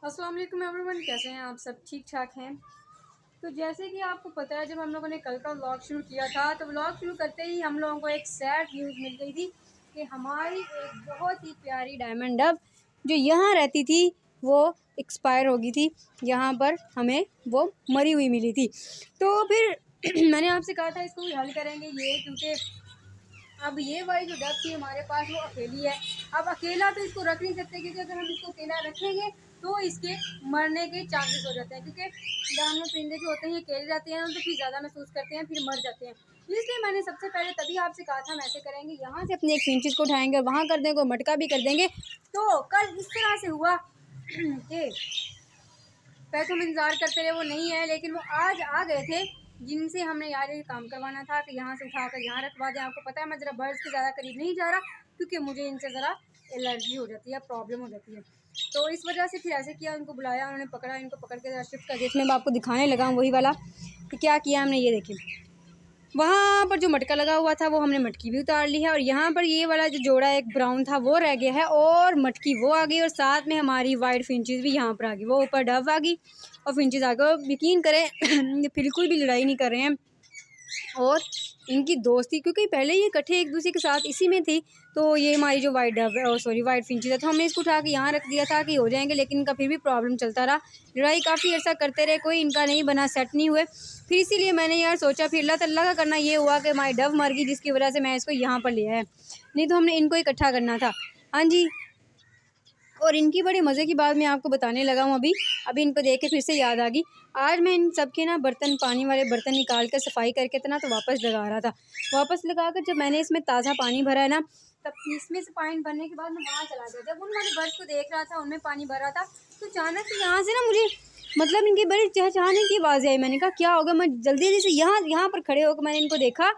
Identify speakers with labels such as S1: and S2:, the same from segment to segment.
S1: अस्सलाम वालेकुम एवरीवन, कैसे हैं आप सब? ठीक ठाक हैं। तो जैसे कि आपको पता है, जब हम लोगों ने कल का व्लॉग शुरू किया था तो व्लॉग शुरू करते ही हम लोगों को एक सैड न्यूज़ मिल गई थी कि हमारी एक बहुत ही प्यारी डायमंड डव जो यहाँ रहती थी वो एक्सपायर हो गई थी। यहाँ पर हमें वो मरी हुई मिली थी। तो फिर मैंने आपसे कहा था इसको भी हल करेंगे ये, क्योंकि अब ये वाली जो डक थी हमारे पास वो अकेली है। अब अकेला तो इसको रख नहीं सकते, क्योंकि अगर हम इसको अकेला रखेंगे तो इसके मरने के चांसेस हो जाते हैं, क्योंकि जानवर परिंदे जो होते हैं ये अकेले जाते हैं तो फिर ज़्यादा महसूस करते हैं, फिर मर जाते हैं। इसलिए मैंने सबसे पहले तभी आपसे कहा था हम ऐसे करेंगे, यहाँ से अपने एक फिंचेस को उठाएंगे, वहाँ कर देंगे, मटका भी कर देंगे। तो कल इस तरह से हुआ कि पहले तो हम इंतज़ार करते रहे, वो नहीं है, लेकिन वो आज आ गए थे जिनसे हमने यार ये काम करवाना था कि यहाँ से उठाकर यहाँ रखवा दें। आपको पता है मैं ज़रा बर्ड्स के ज़्यादा करीब नहीं जा रहा, क्योंकि मुझे इनसे ज़रा एलर्जी हो जाती है, प्रॉब्लम हो जाती है। तो इस वजह से फिर ऐसे किया, उनको बुलाया, उन्होंने पकड़ा, इनको पकड़ के ज़रा शिफ्ट कर दिया। इसमें मैं आपको दिखाने लगा हूँ वही वाला कि क्या किया हमने। ये देखिए, वहाँ पर जो मटका लगा हुआ था वो हमने मटकी भी उतार ली है, और यहाँ पर ये वाला जो जोड़ा एक ब्राउन था वो रह गया है, और मटकी वो आ गई, और साथ में हमारी वाइट फिंचेस भी यहाँ पर आ गई। वो ऊपर डव आ गई और फिंचेस आ गए। यकीन करें बिल्कुल भी लड़ाई नहीं कर रहे हैं, और इनकी दोस्ती, क्योंकि पहले ये इकट्ठे एक दूसरे के साथ इसी में थी। तो ये हमारी जो वाइट डव है, सॉरी वाइट फिंचेस है, तो हमने इसको उठा के यहाँ रख दिया था कि हो जाएंगे, लेकिन इनका फिर भी प्रॉब्लम चलता रहा। लड़ाई काफ़ी अर्सा करते रहे, कोई इनका नहीं बना, सेट नहीं हुए। फिर इसीलिए मैंने यार सोचा, फिर अल्लाह ताला का करना ये हुआ कि हमारी डव मर गई, जिसकी वजह से मैं इसको यहाँ पर लिया है, नहीं तो हमने इनको इकट्ठा करना था। हाँ जी। और इनकी बड़ी मज़े की बात मैं आपको बताने लगा हूँ अभी इनको देख के फिर से याद आ गई। आज मैं इन सब के ना बर्तन, पानी वाले बर्तन निकाल कर सफाई करके तो ना तो वापस लगा रहा था। वापस लगा कर जब मैंने इसमें ताज़ा पानी भरा है ना, तब इसमें से पानी भरने के बाद मैं वहाँ चला गया। जब उन वाले बर्ड्स को देख रहा था, उनमें पानी भरा था, तो अचानक से यहाँ से ना मुझे मतलब इनकी बड़ी चहचहाने की आवाज़ आई। मैंने कहा क्या होगा, मैं जल्दी जल्दी से यहाँ पर खड़े होकर मैंने इनको देखा,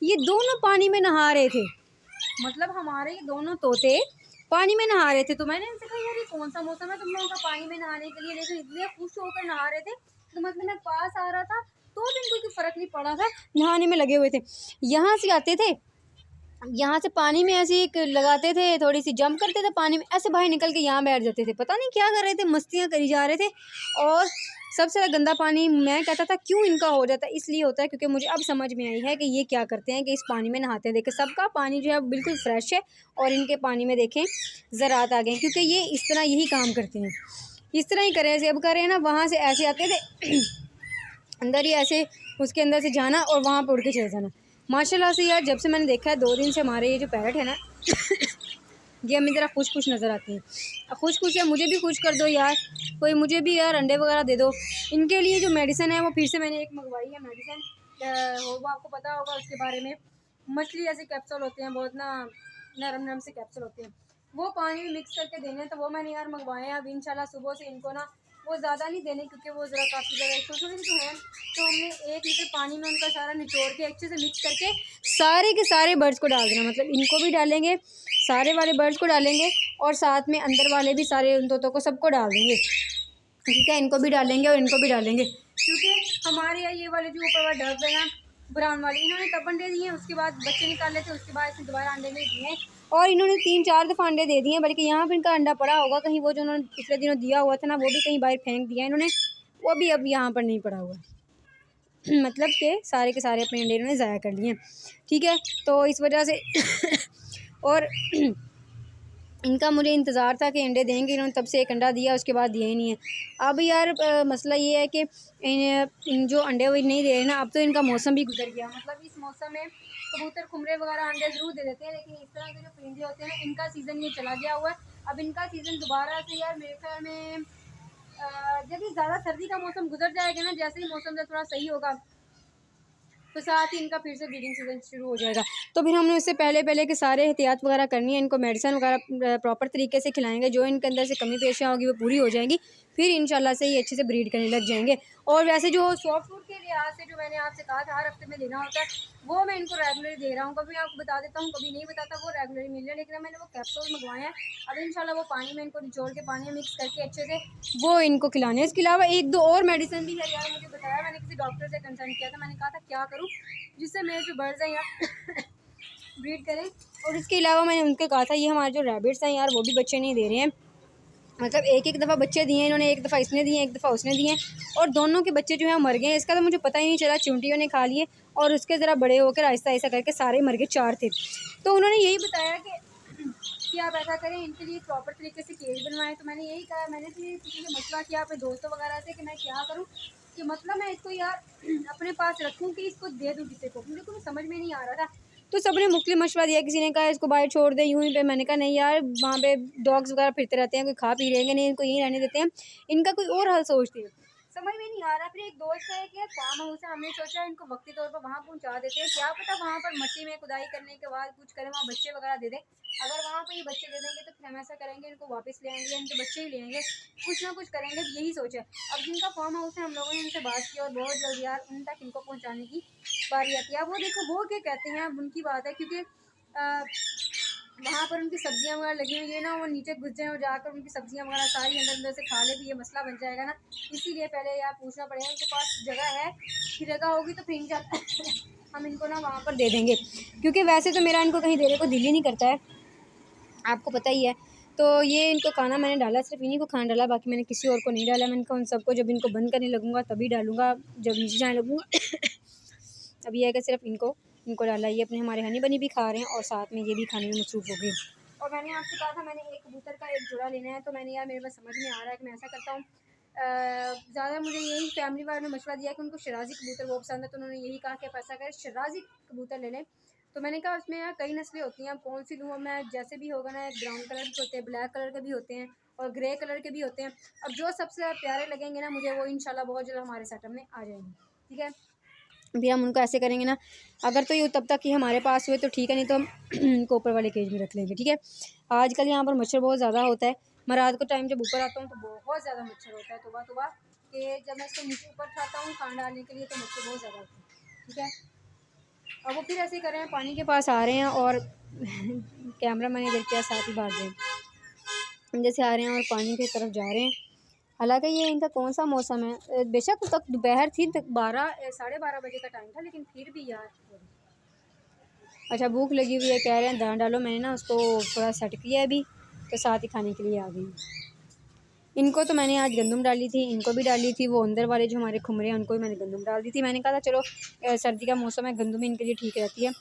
S1: ये दोनों पानी में नहा रहे थे। मतलब हमारे ये दोनों तोते पानी में नहा रहे थे। तो मैंने इनसे कहा यार ये कौन सा मौसम है तुम लोगों का पानी में नहाने के लिए, लेकिन इतने खुश होकर नहा रहे थे। तो मतलब मैं पास आ रहा था तो भी इनको कोई फ़र्क नहीं पड़ा था, नहाने में लगे हुए थे। यहाँ से आते थे, यहाँ से पानी में ऐसे एक लगाते थे, थोड़ी सी जंप करते थे पानी में, ऐसे बाहर निकल के यहाँ बैठ जाते थे, पता नहीं क्या कर रहे थे, मस्तियाँ करी जा रहे थे। और सबसे ज़्यादा गंदा पानी मैं कहता था क्यों इनका हो जाता है, इसलिए होता है क्योंकि मुझे अब समझ में आई है कि ये क्या करते हैं कि इस पानी में नहाते हैं। देखें सबका पानी जो है बिल्कुल फ्रेश है, और इनके पानी में देखें ज़रात आ गए, क्योंकि ये इस तरह यही काम करते हैं। इस तरह ही करें, ऐसे अब करें ना, वहाँ से ऐसे आते थे अंदर ही ऐसे उसके अंदर से जाना और वहाँ पर उड़ के चले जाना। माशाल्लाह से यार जब से मैंने देखा है 2 दिन से हमारे ये जो पैरट है ना ये हमें ज़रा खुश खुश नज़र आती हैं। खुश खुश है, मुझे भी खुश कर दो यार, कोई मुझे भी यार अंडे वगैरह दे दो। इनके लिए जो मेडिसिन है वो फिर से मैंने एक मंगवाई है मेडिसिन, वो आपको पता होगा उसके बारे में। मछली ऐसे कैप्सूल होते हैं, बहुत ना नरम नरम से कैप्सूल होते हैं, वो पानी में मिक्स करके देने, तो वो मैंने यार मंगवाए हैं। अब इंशाल्लाह सुबह से इनको ना वो ज़्यादा नहीं देने, क्योंकि वो ज़रा काफ़ी ज़्यादा छोटे छोटे तो हैं। तो हमने 1 लीटर पानी में उनका सारा निचोड़ के अच्छे से मिक्स करके सारे के सारे बर्ड्स को डाल देना। मतलब इनको भी डालेंगे, सारे वाले बर्ड्स को डालेंगे, और साथ में अंदर वाले भी सारे उन तोतों को सबको डाल देंगे। ठीक है, इनको भी डालेंगे और इनको भी डालेंगे, क्योंकि हमारे यहाँ ये वाले जो ऊपर वाला डब है ना, ब्राउन वाले, इन्होंने तब अंडे दिए हैं, उसके बाद बच्चे निकाले थे, उसके बाद इसने दोबारा अंडे नहीं दिए हैं, और इन्होंने 3-4 दफ़ा अंडे दे दिए हैं। बल्कि यहाँ पर इनका अंडा पड़ा होगा कहीं, वो जो उन्होंने पिछले दिनों दिया हुआ था ना वो भी कहीं बाहर फेंक दिया इन्होंने, वो भी अब यहाँ पर नहीं पड़ा हुआ मतलब कि सारे के सारे अपने अंडे इन्होंने ज़ाया कर लिए हैं। ठीक है, तो इस वजह से और इनका मुझे इंतज़ार था कि अंडे देंगे, इन्होंने तब से एक अंडा दिया, उसके बाद दिया ही नहीं है। अब यार मसला ये है कि इन जो अंडे वो नहीं दे रहे ना, अब तो इनका मौसम भी गुजर गया। मतलब इस मौसम में कबूतर खुमरे वगैरह अंडे ज़रूर दे देते हैं, लेकिन इस तरह के जो परिंदे होते हैं ना, इनका सीज़न ये चला गया हुआ है। अब इनका सीज़न दोबारा से यार मेरे ख्याल में जब ये ज़्यादा सर्दी का मौसम गुजर जाएगा ना, जैसे ही मौसम थोड़ा सही होगा, तो साथ ही इनका फिर से ब्रीडिंग सीजन शुरू हो जाएगा। तो फिर हमने उससे पहले के सारे एहतियात वगैरह करनी है, इनको मेडिसिन वगैरह प्रॉपर तरीके से खिलाएंगे, जो इनके अंदर से कमी पेशियाँ होगी वो पूरी हो जाएंगी, फिर इंशाल्लाह से ये अच्छे से ब्रीड करने लग जाएंगे। और वैसे जो सॉफ्ट फूड के लिहाज से जो मैंने आपसे कहा था हर हफ्ते में देना होता है, वो मैं इनको रेगुलरली दे रहा हूँ। कभी आपको बता देता हूँ, कभी नहीं बताता, वो रेगुलरली मिल रहा है। लेकिन मैंने वो कैप्सूल मंगवाए हैं, अब इंशाल्लाह वो पानी में इनको निचोड़ के पानी में मिक्स करके अच्छे से वो इनको खिलाने हैं। इसके अलावा 1-2 और मेडिसिन भी है यार, मुझे बताया, मैंने किसी डॉक्टर से कंसल्ट किया था, मैंने कहा था क्या करूँ जिससे मेरे जो बर्ड्स हैं यार ब्रीड करें। और इसके अलावा मैंने उनके कहा था ये हमारे जो रैबिट्स हैं यार वो भी बच्चे नहीं दे रहे हैं, मतलब एक दफ़ा बच्चे दिए इन्होंने, एक दफ़ा इसने दिए, एक दफ़ा उसने दिए, और दोनों के बच्चे जो हैं मर गए। इसका तो मुझे पता ही नहीं चला, चूंटियों ने खा लिए और उसके ज़रा बड़े होकर आहिस्ता आहिस्ता करके सारे मर गए, 4 थे। तो उन्होंने यही बताया कि आप ऐसा करें, इनके लिए प्रॉपर तरीके से केज बनवाएं। तो मैंने यही कहा, मैंने तो किसी से मशवरा किया अपने दोस्तों वगैरह से कि मैं क्या करूँ, कि मतलब मैं इसको यार अपने पास रखूँ कि इसको दे दूँ किसी को, मुझे कुछ समझ में नहीं आ रहा था। तो सबने मुख्तलिफ मशवरा दिया, किसी ने कहा इसको बाहर छोड़ दे यूँ ही पे, मैंने कहा नहीं यार, वहाँ पे डॉग्स वगैरह फिरते रहते हैं, कोई खा पी रहेंगे नहीं, इनको यहीं रहने देते हैं, इनका कोई और हल सोचते हैं। समझ में नहीं आ रहा। फिर एक दोस्त है कि फार्म हाउस है, हमने सोचा इनको वक्ती तौर पर वहाँ पहुँचा देते हैं, क्या पता वहाँ पर मट्टी में खुदाई करने के बाद कुछ करें, वहाँ बच्चे वगैरह दे दें। अगर वहाँ पर ये बच्चे दे देंगे तो फिर हम ऐसा करेंगे, इनको वापस ले आएंगे, इनके बच्चे ही ले आएंगे, कुछ ना कुछ करेंगे, यही सोचा। अब जिनका फार्म हाउस है, हम लोगों ने उनसे बात की और बहुत जल्द यार उन तक इनको पहुँचाने की बारी आती है। अब वो देखो वो क्या कहते हैं, अब उनकी बात है, क्योंकि वहाँ पर उनकी सब्जियां वगैरह लगी हुई है ना, वो नीचे घुस जाएँ और जाकर उनकी सब्जियां वगैरह सारी अंदर अंदर से खा ले, भी ये मसला बन जाएगा ना। इसीलिए पहले यार पूछना पड़ेगा, उनके पास जगह है, फिर जगह होगी तो फिर हम इनको ना वहाँ पर दे देंगे, क्योंकि वैसे तो मेरा इनको कहीं देने को दिल ही नहीं करता है, आपको पता ही है। तो ये इनको खाना मैंने डाला, सिर्फ इन्हीं को खाना डाला, बाकी मैंने किसी और को नहीं डाला। मैंने कहा उन सबको जब इनको बंद करने लगूँगा तभी डालूँगा, जब नीचे जाने लगूँगा। अब ये है कि सिर्फ इनको डाला, ये अपने हमारे हनी बनी भी खा रहे हैं और साथ में ये भी खाने में मसरूफ़ हो गए। और मैंने आपसे कहा था मैंने एक कबूतर का एक जोड़ा लेना है, तो मैंने यार मेरे पास समझ में आ रहा है कि मैं ऐसा करता हूँ, ज़्यादा मुझे यही फैमिली वालों ने मशवरा दिया कि उनको शराजी कबूतर बहुत पसंद है, तो उन्होंने यही कहा कि आप ऐसा करें शराजी कबूतर ले लें। तो मैंने कहा उसमें यार कई नस्लें होती हैं, अब कौन सी लूँ मैं, जैसे भी होगा ना, ब्राउन कलर के होते हैं, ब्लैक कलर के भी होते हैं और ग्रे कलर के भी होते हैं। अब जो सबसे ज़्यादा प्यारे लगेंगे ना मुझे, वो इंशाल्लाह बहुत जल्द हमारे सेटअप में आ जाएंगे, ठीक है। भी हम उनको ऐसे करेंगे ना, अगर तो ये तब तक कि हमारे पास हुए तो ठीक है, नहीं तो हम इनको ऊपर वाले केज में रख लेंगे, ठीक है। आजकल यहाँ पर मच्छर बहुत ज़्यादा होता है, मैं रात को टाइम जब ऊपर आता हूँ तो बहुत ज़्यादा मच्छर होता है, तोबा तोबा, कि जब मैं इसको नीचे ऊपर उठाता हूँ खाना डालने के लिए तो मच्छर बहुत ज़्यादा होते हैं, ठीक है। अब वो फिर ऐसे कर रहे हैं, पानी के पास आ रहे हैं और कैमरा मैंने इधर किया, साथ ही भाग गए, जैसे आ रहे हैं और पानी की तरफ जा रहे हैं। हालांकि ये इनका कौन सा मौसम है, बेशक तक दोपहर थी, तक 12 साढ़े 12 बजे का टाइम था, लेकिन फिर भी यार। अच्छा भूख लगी हुई है, कह रहे हैं दाना डालो, मैंने ना उसको थोड़ा सेट किया है अभी, तो साथ ही खाने के लिए आ गई। इनको तो मैंने आज गंदम डाली थी, इनको भी डाली थी, वो अंदर वाले जो हमारे खुमरे हैं उनको भी मैंने गंदम डाल दी थी। मैंने कहा था चलो सर्दी का मौसम है, गंदम इनके लिए ठीक रहती है,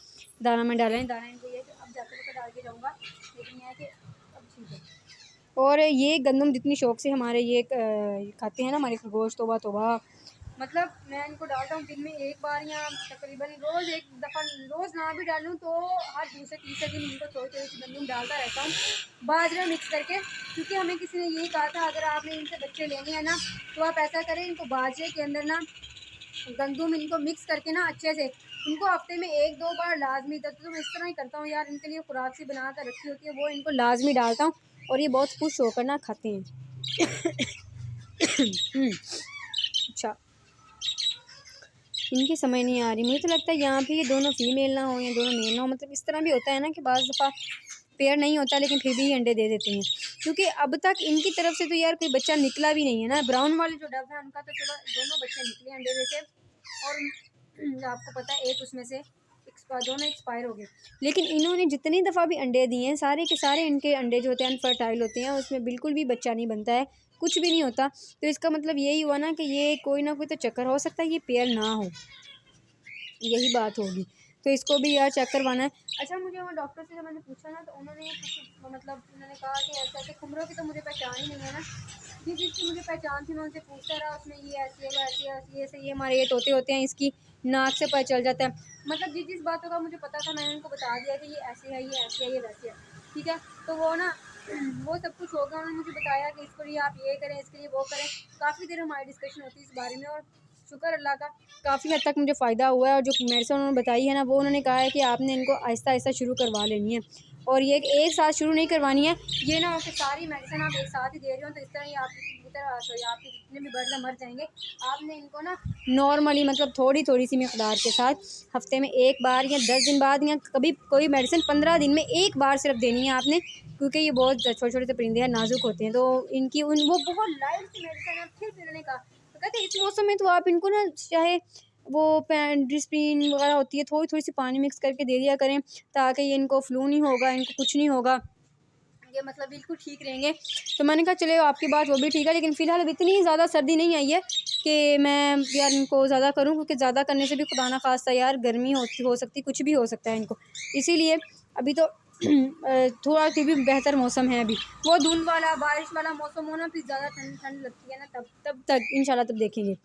S1: दाना मैं डाला है, दाना इनको ये अब जाते वक्त डाल के जाऊँगा, लेकिन यह है कि अब ठीक है। और ये गंदम जितनी शौक़ से हमारे ये खाते हैं ना हमारे खरगोश, तोबा तोबा, मतलब मैं इनको डालता हूँ दिन में एक बार या तकरीबन रोज़ एक दफ़ा, रोज़ ना भी डालूँ तो हर दूसरे तीसरे दिन इनको थोड़ी थोड़ी सी गंदम डालता रहता हूँ, बाजरा मिक्स करके, क्योंकि हमें किसी ने यही कहा था अगर आपने इनसे बच्चे लेने हैं ना तो आप ऐसा करें, इनको बाजरे के अंदर ना गंदम इनको मिक्स करके ना अच्छे से इनको हफ्ते में 1-2 बार लाजमी, तो मैं इस तरह ही करता हूँ यार, इनके लिए खुराक सी बना कर रखी होती है, वो इनको लाजमी डालता हूँ और ये बहुत खुश होकर ना खाते हैं। अच्छा, इनकी समझ नहीं आ रही, मुझे तो लगता है यहाँ पे ये दोनों फीमेल ना हो या दोनों मेल ना हो, मतलब इस तरह भी होता है ना कि बाज़ दफ़ा पेयर नहीं होता लेकिन फिर भी अंडे दे देते हैं, क्योंकि अब तक इनकी तरफ से तो यार कोई बच्चा निकला भी नहीं है ना। ब्राउन वाले जो डव है उनका तो चलो दोनों बच्चे निकले अंडे में से, और आपको पता है एक उसमें से दोनों एक्सपायर हो गए, लेकिन इन्होंने जितनी दफ़ा भी अंडे दिए हैं सारे के सारे इनके अंडे जो होते हैं अनफर्टाइल होते हैं, उसमें बिल्कुल भी बच्चा नहीं बनता है, कुछ भी नहीं होता। तो इसका मतलब यही हुआ ना कि ये कोई ना कोई तो चक्कर हो सकता है, ये पेयर ना हो, यही बात होगी। तो इसको भी यार चेक करवाना है। अच्छा मुझे वहाँ डॉक्टर से जब मैंने पूछा ना तो उन्होंने मतलब उन्होंने कहा कि ऐसे ऐसे खुमरों की तो मुझे पहचान ही नहीं है ना, जिसकी मुझे पहचान थी मैं उनसे पूछता रहा, उसमें ये ऐसी है, वो ऐसी है, ऐसी ऐसे, ये हमारे ये तोते होते हैं, इसकी नाक से पता चल जाता है, मतलब जिस बातों का मुझे पता था मैंने उनको बता दिया कि ये ऐसे है, ये ऐसी है, ये वैसे है, ठीक है। तो वो ना वो सब कुछ हो गया, उन्होंने मुझे बताया कि इसके लिए आप ये करें, इसके लिए वो करें, काफ़ी देर हमारी डिस्कशन होती है इस बारे में, और शुक्र अल्लाह का काफ़ी हद तक मुझे फ़ायदा हुआ है। और जो मेडिसिन उन्होंने बताई है ना, वो उन्होंने कहा है कि आपने इनको आहिस्ता आहिस्ता शुरू करवा लेनी है, और ये एक साथ शुरू नहीं करवानी है, ये ना हो कि सारी मेडिसिन आप एक साथ ही दे रहे हो, तो इस तरह ही आपकी कबूतर सॉरी आपके जितने भी बर्ड मर जाएंगे। आपने इनको ना नॉर्मली मतलब थोड़ी थोड़ी सी मकदार के साथ हफ्ते में एक बार या 10 दिन बाद या कभी कोई मेडिसिन 15 दिन में एक बार सिर्फ देनी है आपने, क्योंकि ये बहुत छोटे छोटे से परिंदे हैं, नाजुक होते हैं, तो इनकी वो बहुत लाइट सी मेडिसिन है। फिर उन्होंने कहा, तो कहते इस मौसम में तो आप इनको ना चाहे वो पैंड्रिस्प्रीन वगैरह होती है, थोड़ी थोड़ी सी पानी मिक्स करके दे दिया करें, ताकि ये इनको फ्लू नहीं होगा, इनको कुछ नहीं होगा, ये मतलब बिल्कुल ठीक रहेंगे। तो मैंने कहा चले आपकी बात वो भी ठीक है, लेकिन फ़िलहाल अब इतनी ज़्यादा सर्दी नहीं आई है कि मैं यार इनको ज़्यादा करूँ, क्योंकि ज़्यादा करने से भी खुदा ना खास्ता यार गर्मी हो सकती, कुछ भी हो सकता है इनको। इसीलिए अभी तो थोड़ा फिर भी बेहतर मौसम है अभी। वो धुंध वाला बारिश वाला मौसम हो ना, फिर ज़्यादा ठंड ठंड लगती है ना, तब तक इंशाल्लाह तब देखेंगे।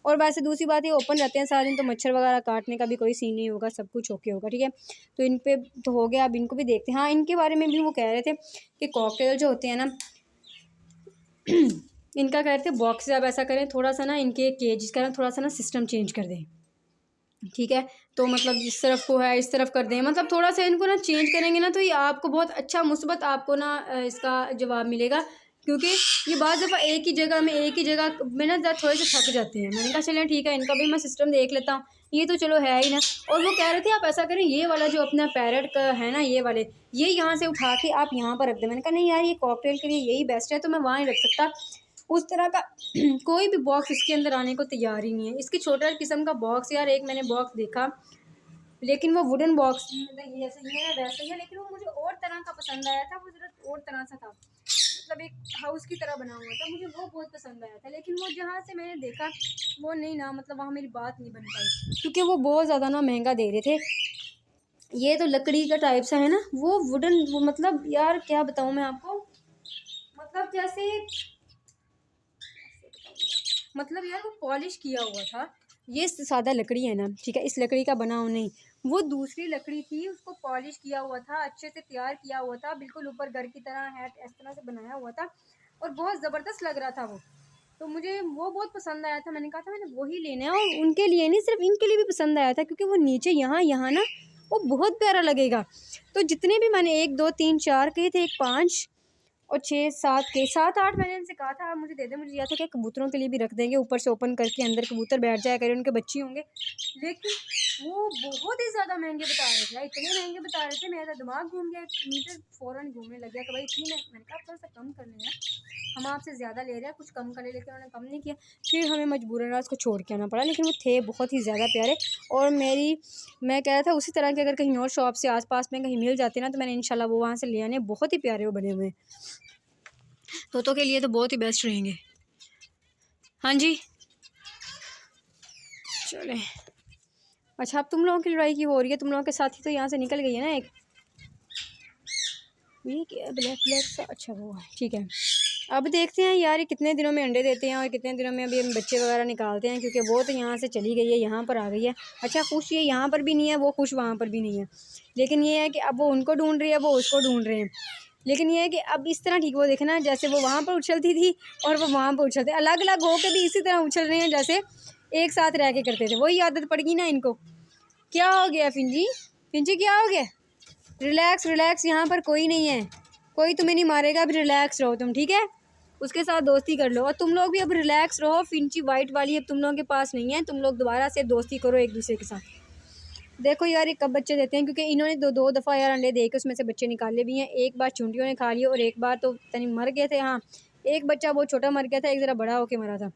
S1: और वैसे दूसरी बात ये ओपन रहते हैं सारा दिन, तो मच्छर वगैरह काटने का भी कोई सीन नहीं होगा, सब कुछ ओके होगा, ठीक है। तो इन पे तो हो गया, अब इनको भी देखते हैं। हाँ, इनके बारे में भी वो कह रहे थे कि कॉकटेल जो होते हैं ना इनका कह रहे थे बॉक्स से आप ऐसा करें, थोड़ा सा ना इनके केज का ना थोड़ा सा ना सिस्टम चेंज कर दें, ठीक है। तो मतलब इस तरफ को है इस तरफ कर दें, मतलब थोड़ा सा इनको ना चेंज करेंगे ना, तो ये आपको बहुत अच्छा मुस्बत आपको ना इसका जवाब मिलेगा। क्योंकि ये बहुत दफ़ा एक ही जगह में ना थोड़े से थक जाते हैं। मैंने कहा चलें ठीक है, इनका भी मैं सिस्टम देख लेता हूँ, ये तो चलो है ही ना। और वो कह रहे थे आप ऐसा करें, ये वाला जो अपना पैरेट का है ना, ये वाले ये यहाँ से उठा के आप यहाँ पर रख दें। मैंने कहा नहीं यार, ये कॉकटेल के लिए यही बेस्ट है, तो मैं वहाँ नहीं रख सकता। उस तरह का कोई भी बॉक्स इसके अंदर आने को तैयार ही नहीं है। इसकी छोटा किस्म का बॉक्स, यार एक मैंने बॉक्स देखा, लेकिन वो वुडन बॉक्स मतलब ये ऐसे ही है वैसे ही है, लेकिन वो मुझे और तरह का पसंद आया था। वो ज़रा और तरह सा था, मतलब एक हाउस की तरह बना हुआ था, मुझे वो बहुत पसंद आया था। लेकिन वो जहाँ से मैंने देखा वो नहीं ना, मतलब वहाँ मेरी बात नहीं बन पाई, क्योंकि वो बहुत ज़्यादा ना महंगा दे रहे थे। ये तो लकड़ी का टाइप सा है ना, वो वुडन, वो मतलब यार क्या बताऊँ मैं आपको, मतलब जैसे मतलब यार वो पॉलिश किया हुआ था। ये सादा लकड़ी है ना, ठीक है, इस लकड़ी का बना हो नहीं, वो दूसरी लकड़ी थी, उसको पॉलिश किया हुआ था, अच्छे से तैयार किया हुआ था, बिल्कुल ऊपर घर की तरह है इस तरह से बनाया हुआ था, और बहुत ज़बरदस्त लग रहा था वो। तो मुझे वो बहुत पसंद आया था, मैंने कहा था मैंने वही लेना है। और उनके लिए नहीं, सिर्फ इनके लिए भी पसंद आया था, क्योंकि वो नीचे यहाँ ना वो बहुत प्यारा लगेगा। तो जितने भी मैंने 1 2 3 4 कहे थे, 1 5 और 6 7 के 7 8 मैंने इनसे कहा था आप मुझे दे दें। मुझे यह था कि कबूतरों के लिए भी रख देंगे, ऊपर से ओपन करके अंदर कबूतर बैठ जाया करें, उनके बच्चे होंगे। लेकिन वो बहुत ही ज़्यादा महंगे बता रहे थे, इतने महंगे बता रहे थे, मेरा दिमाग घूम गया, मीटर फ़ौरन घूमने लग गया कि भाई इतनी मैंने कहा थोड़ा सा कम कर लें, हम आपसे ज़्यादा ले रहे हैं, कुछ कम कर ले, लेकिन उन्होंने कम नहीं किया। फिर हमें मजबूरन उसको छोड़ के आना पड़ा, लेकिन वो थे बहुत ही ज़्यादा प्यारे। और मैं कह रहा था उसी तरह के अगर कहीं और शॉप से आस-पास में कहीं मिल जाते ना, तो मैंने इंशाल्लाह वो वहाँ से ले आने। बहुत ही प्यारे वो बने हुए हैं, तोतों के लिए तो बहुत ही बेस्ट रहेंगे। हाँ जी, चलें। अच्छा, अब तुम लोगों की लड़ाई की हो रही है, तुम लोगों के साथी तो यहाँ से निकल गई है ना एक, ये क्या ब्लैक ब्लैक सा, अच्छा वो है, ठीक है। अब देखते हैं यार ये कितने दिनों में अंडे देते हैं और कितने दिनों में अभी हम बच्चे वगैरह निकालते हैं, क्योंकि वो तो यहाँ से चली गई है, यहाँ पर आ गई है। अच्छा, खुश ये यहाँ पर भी नहीं है, वो खुश वहाँ पर भी नहीं है, लेकिन ये है कि अब वो उनको ढूंढ रही है, वो उसको ढूंढ रहे हैं। लेकिन ये है कि अब इस तरह ठीक, वो देखना जैसे वो वहाँ पर उछलती थी और वो वहाँ पर उछलते, अलग अलग होकर भी इसी तरह उछल रहे हैं जैसे एक साथ रह के करते थे। वही आदत पड़ गई ना इनको। क्या हो गया फिंजी, फिंजी क्या हो गया? रिलैक्स रिलैक्स, यहाँ पर कोई नहीं है, कोई तुम्हें नहीं मारेगा, अब रिलैक्स रहो तुम, ठीक है। उसके साथ दोस्ती कर लो, और तुम लोग भी अब रिलैक्स रहो। फिंची वाइट वाली अब तुम लोगों के पास नहीं है, तुम लोग दोबारा से दोस्ती करो एक दूसरे के साथ। देखो यार ये कब बच्चे देते हैं, क्योंकि इन्होंने दो दफ़ा यार अंडे दे के उसमें से बच्चे निकाले भी हैं। एक बार चूंटियों ने खा लिए और एक बार तो तनी मर गए थे। हाँ, एक बच्चा बहुत छोटा मर गया था, एक ज़रा बड़ा होके मरा था।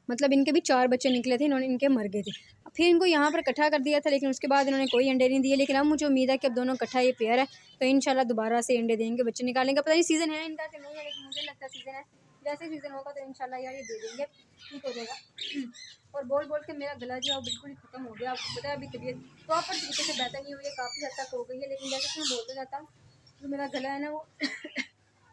S1: मतलब इनके भी 4 बच्चे निकले थे, इन्होंने इनके मर गए थे। फिर इनको यहाँ पर इकट्ठा कर दिया था, लेकिन उसके बाद इन्होंने कोई अंडे नहीं दिए। लेकिन अब मुझे उम्मीद है कि अब दोनों इकट्ठा ये पेयर है, तो इंशाल्लाह दोबारा से अंडे देंगे, बच्चे निकालेंगे। पता नहीं सीज़न है इनका कि नहीं है, लेकिन मुझे लगता है सीज़न है। जैसे सीज़न होगा तो इंशाल्लाह यार ये दे देंगे, ठीक हो जाएगा। और बोल बोल के मेरा गला जो है बिल्कुल ही ख़त्म हो गया। आपको पता है अभी तबीयत प्रॉपर तरीके से बेहतर नहीं हुई है, काफ़ी हद तक हो गई है, लेकिन जैसे कि मैं बोलते जाता हूँ जो मेरा गला है ना वो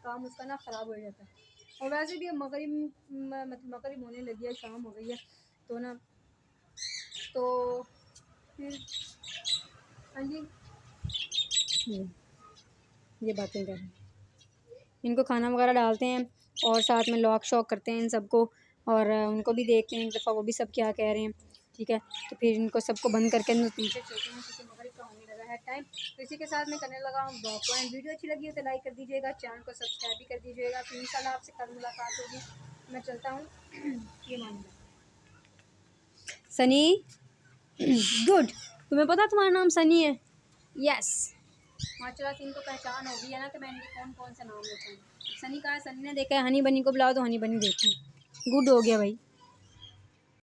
S1: काम उसका ना ख़राब हो जाता है। और वैसे भी अब मतलब मगरिब होने लगी है, शाम हो गई है, तो ना तो फिर हाँ जी, ये बातें कर रहे हैं। इनको खाना वगैरह डालते हैं और साथ में लॉक शॉक करते हैं इन सबको, और उनको भी देखते हैं एक दफ़ा वो भी सब क्या कह रहे हैं, ठीक है। तो फिर इनको सबको बंद करके पीछे चलते हैं, क्योंकि मगरिब का होने लगा है टाइम। तो इसी के साथ मैं करने लगा हूँ ब्लॉग को। एंड वीडियो अच्छी लगी हो तो लाइक कर दीजिएगा, चैनल को सब्सक्राइब भी कर दीजिएगा। फिर इंशाल्लाह आपसे कल मुलाकात होगी। मैं चलता हूँ ये मान लो सनी। गुड, तुम्हें पता तुम्हारा नाम सनी है? यस, माशाल्लाह से इनको पहचान हो गई है ना कि मैं इनके कौन कौन सा नाम लेता हूँ। सनी कहा है, सनी ने देखा है हनी बनी को बुलाओ तो हनी बनी देखी। गुड हो गया भाई।